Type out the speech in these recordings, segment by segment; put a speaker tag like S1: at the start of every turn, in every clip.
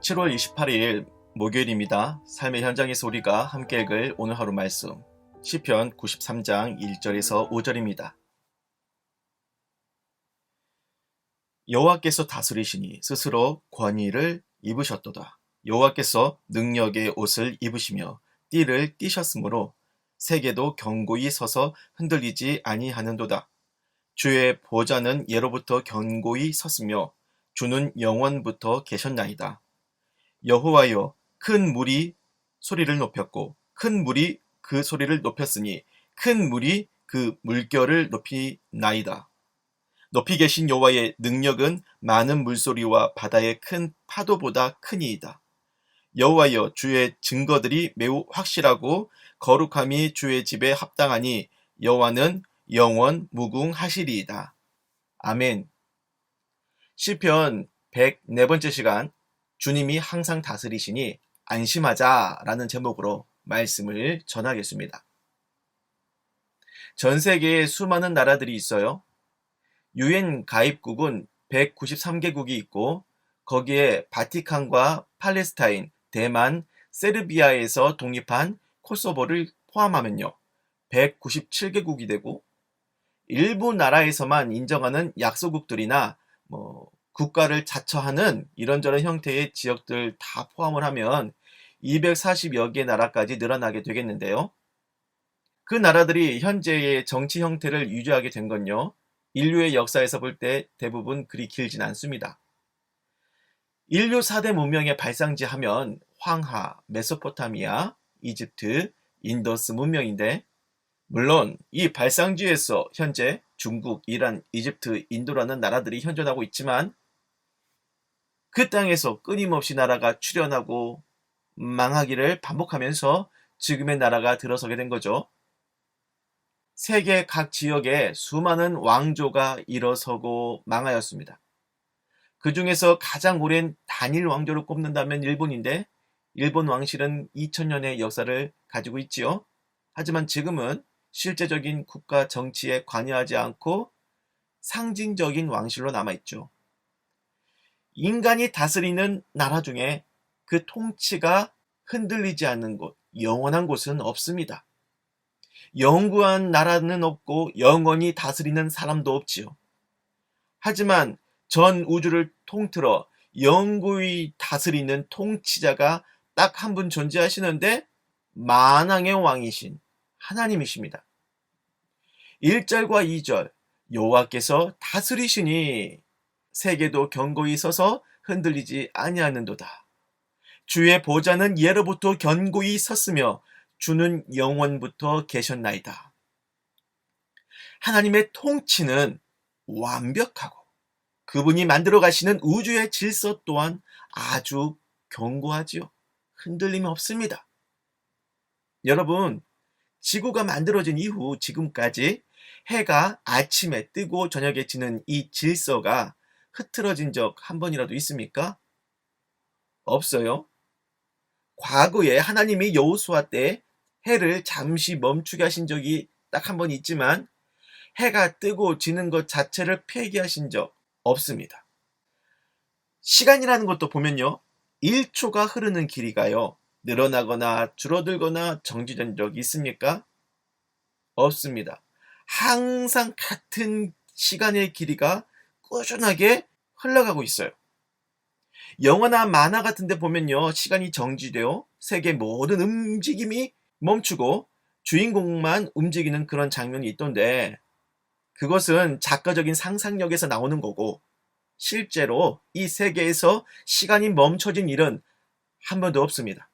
S1: 7월 28일 목요일입니다. 삶의 현장에서 우리가 함께 읽을 오늘 하루 말씀 시편 93장 1절에서 5절입니다. 여호와께서 다스리시니 스스로 권위를 입으셨도다. 여호와께서 능력의 옷을 입으시며 띠를 띠셨으므로 세계도 견고히 서서 흔들리지 아니하는도다. 주의 보좌는 예로부터 견고히 섰으며 주는 영원부터 계셨나이다. 여호와여, 큰 물이 소리를 높였고 큰 물이 그 소리를 높였으니 큰 물이 그 물결을 높이나이다. 높이 계신 여호와의 능력은 많은 물소리와 바다의 큰 파도보다 크니이다. 여호와여, 주의 증거들이 매우 확실하고 거룩함이 주의 집에 합당하니 여호와는 영원 무궁하시리이다. 아멘. 시편 104번째 시간, 주님이 항상 다스리시니 안심하자라는 제목으로 말씀을 전하겠습니다. 전 세계에 수많은 나라들이 있어요. 유엔 가입국은 193개국이 있고 거기에 바티칸과 팔레스타인, 대만, 세르비아에서 독립한 코소보를 포함하면요 197개국이 되고, 일부 나라에서만 인정하는 약소국들이나 국가를 자처하는 이런저런 형태의 지역들 다 포함을 하면 240여 개 나라까지 늘어나게 되겠는데요. 그 나라들이 현재의 정치 형태를 유지하게 된 건요, 인류의 역사에서 볼 때 대부분 그리 길진 않습니다. 인류 4대 문명의 발상지 하면 황하, 메소포타미아, 이집트, 인더스 문명인데, 물론 이 발상지에서 현재 중국, 이란, 이집트, 인도라는 나라들이 현존하고 있지만 그 땅에서 끊임없이 나라가 출현하고 망하기를 반복하면서 지금의 나라가 들어서게 된 거죠. 세계 각 지역에 수많은 왕조가 일어서고 망하였습니다. 그 중에서 가장 오랜 단일 왕조를 꼽는다면 일본인데, 일본 왕실은 2000년의 역사를 가지고 있지요. 하지만 지금은 실제적인 국가 정치에 관여하지 않고 상징적인 왕실로 남아있죠. 인간이 다스리는 나라 중에 그 통치가 흔들리지 않는 곳, 영원한 곳은 없습니다. 영구한 나라는 없고 영원히 다스리는 사람도 없지요. 하지만 전 우주를 통틀어 영구히 다스리는 통치자가 딱 한 분 존재하시는데, 만왕의 왕이신 하나님이십니다. 1절과 2절, 여호와께서 다스리시니 세계도 견고히 서서 흔들리지 아니하는도다. 주의 보좌는 예로부터 견고히 섰으며 주는 영원부터 계셨나이다. 하나님의 통치는 완벽하고 그분이 만들어 가시는 우주의 질서 또한 아주 견고하지요. 흔들림이 없습니다. 여러분, 지구가 만들어진 이후 지금까지 해가 아침에 뜨고 저녁에 지는 이 질서가 흐트러진 적 한 번이라도 있습니까? 없어요. 과거에 하나님이 여호수아 때 해를 잠시 멈추게 하신 적이 딱 한 번 있지만 해가 뜨고 지는 것 자체를 폐기하신 적 없습니다. 시간이라는 것도 보면요, 1초가 흐르는 길이가요 늘어나거나 줄어들거나 정지된 적이 있습니까? 없습니다. 항상 같은 시간의 길이가 꾸준하게 흘러가고 있어요. 영화나 만화 같은 데 보면요, 시간이 정지되어 세계 모든 움직임이 멈추고 주인공만 움직이는 그런 장면이 있던데, 그것은 작가적인 상상력에서 나오는 거고 실제로 이 세계에서 시간이 멈춰진 일은 한 번도 없습니다.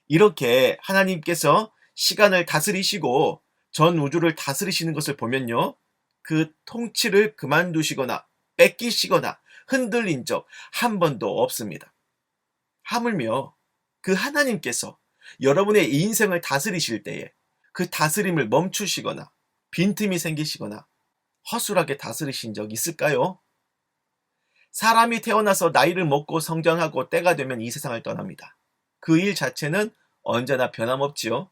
S1: 이렇게 하나님께서 시간을 다스리시고 전 우주를 다스리시는 것을 보면요, 그 통치를 그만두시거나 뺏기시거나 흔들린 적 한 번도 없습니다. 하물며 그 하나님께서 여러분의 인생을 다스리실 때에 그 다스림을 멈추시거나 빈틈이 생기시거나 허술하게 다스리신 적 있을까요? 사람이 태어나서 나이를 먹고 성장하고 때가 되면 이 세상을 떠납니다. 그 일 자체는 언제나 변함없지요.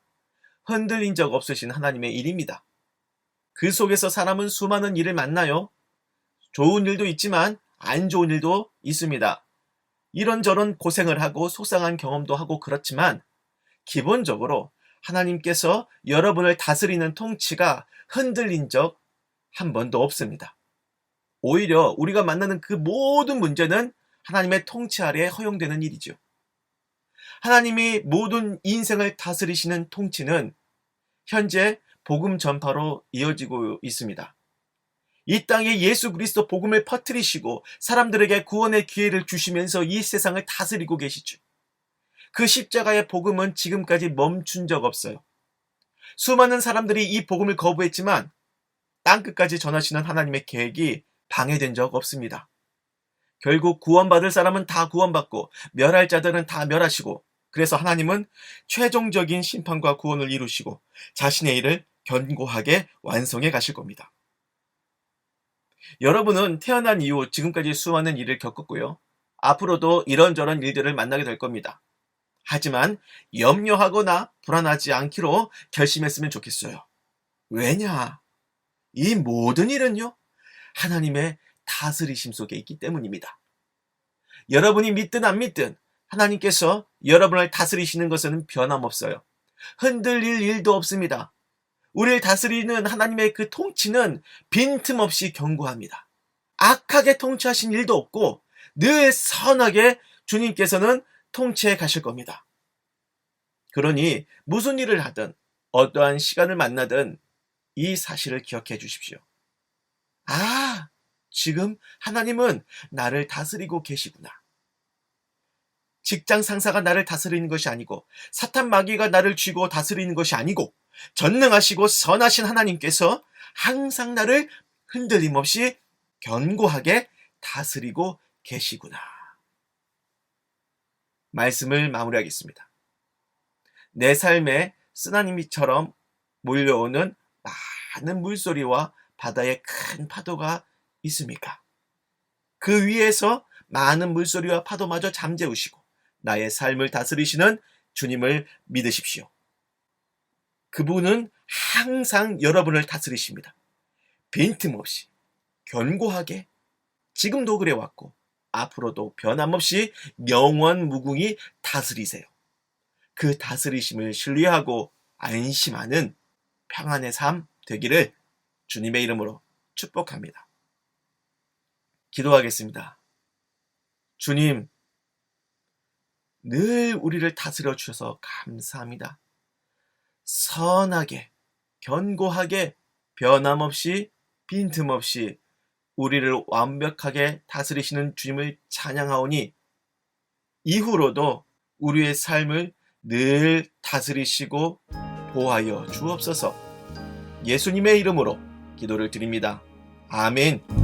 S1: 흔들린 적 없으신 하나님의 일입니다. 그 속에서 사람은 수많은 일을 만나요. 좋은 일도 있지만 안 좋은 일도 있습니다. 이런저런 고생을 하고 속상한 경험도 하고 그렇지만 기본적으로 하나님께서 여러분을 다스리는 통치가 흔들린 적 한 번도 없습니다. 오히려 우리가 만나는 그 모든 문제는 하나님의 통치 아래에 허용되는 일이죠. 하나님이 모든 인생을 다스리시는 통치는 현재 복음 전파로 이어지고 있습니다. 이 땅에 예수 그리스도 복음을 퍼뜨리시고 사람들에게 구원의 기회를 주시면서 이 세상을 다스리고 계시죠. 그 십자가의 복음은 지금까지 멈춘 적 없어요. 수많은 사람들이 이 복음을 거부했지만 땅끝까지 전하시는 하나님의 계획이 방해된 적 없습니다. 결국 구원받을 사람은 다 구원받고 멸할 자들은 다 멸하시고, 그래서 하나님은 최종적인 심판과 구원을 이루시고 자신의 일을 견고하게 완성해 가실 겁니다. 여러분은 태어난 이후 지금까지 수많은 일을 겪었고요. 앞으로도 이런저런 일들을 만나게 될 겁니다. 하지만 염려하거나 불안하지 않기로 결심했으면 좋겠어요. 왜냐? 이 모든 일은요, 하나님의 다스리심 속에 있기 때문입니다. 여러분이 믿든 안 믿든 하나님께서 여러분을 다스리시는 것은 변함없어요. 흔들릴 일도 없습니다. 우리를 다스리는 하나님의 그 통치는 빈틈없이 견고합니다. 악하게 통치하신 일도 없고 늘 선하게 주님께서는 통치해 가실 겁니다. 그러니 무슨 일을 하든 어떠한 시간을 만나든 이 사실을 기억해 주십시오. 아, 지금 하나님은 나를 다스리고 계시구나. 직장 상사가 나를 다스리는 것이 아니고 사탄 마귀가 나를 쥐고 다스리는 것이 아니고 전능하시고 선하신 하나님께서 항상 나를 흔들림 없이 견고하게 다스리고 계시구나. 말씀을 마무리하겠습니다. 내 삶에 쓰나미처럼 몰려오는 많은 물소리와 바다의 큰 파도가 있습니까? 그 위에서 많은 물소리와 파도마저 잠재우시고 나의 삶을 다스리시는 주님을 믿으십시오. 그분은 항상 여러분을 다스리십니다. 빈틈없이 견고하게 지금도 그래왔고 앞으로도 변함없이 영원 무궁히 다스리세요. 그 다스리심을 신뢰하고 안심하는 평안의 삶 되기를 주님의 이름으로 축복합니다. 기도하겠습니다. 주님, 늘 우리를 다스려 주셔서 감사합니다. 선하게, 견고하게, 변함없이, 빈틈없이 우리를 완벽하게 다스리시는 주님을 찬양하오니 이후로도 우리의 삶을 늘 다스리시고 보호하여 주옵소서. 예수님의 이름으로 기도를 드립니다. 아멘.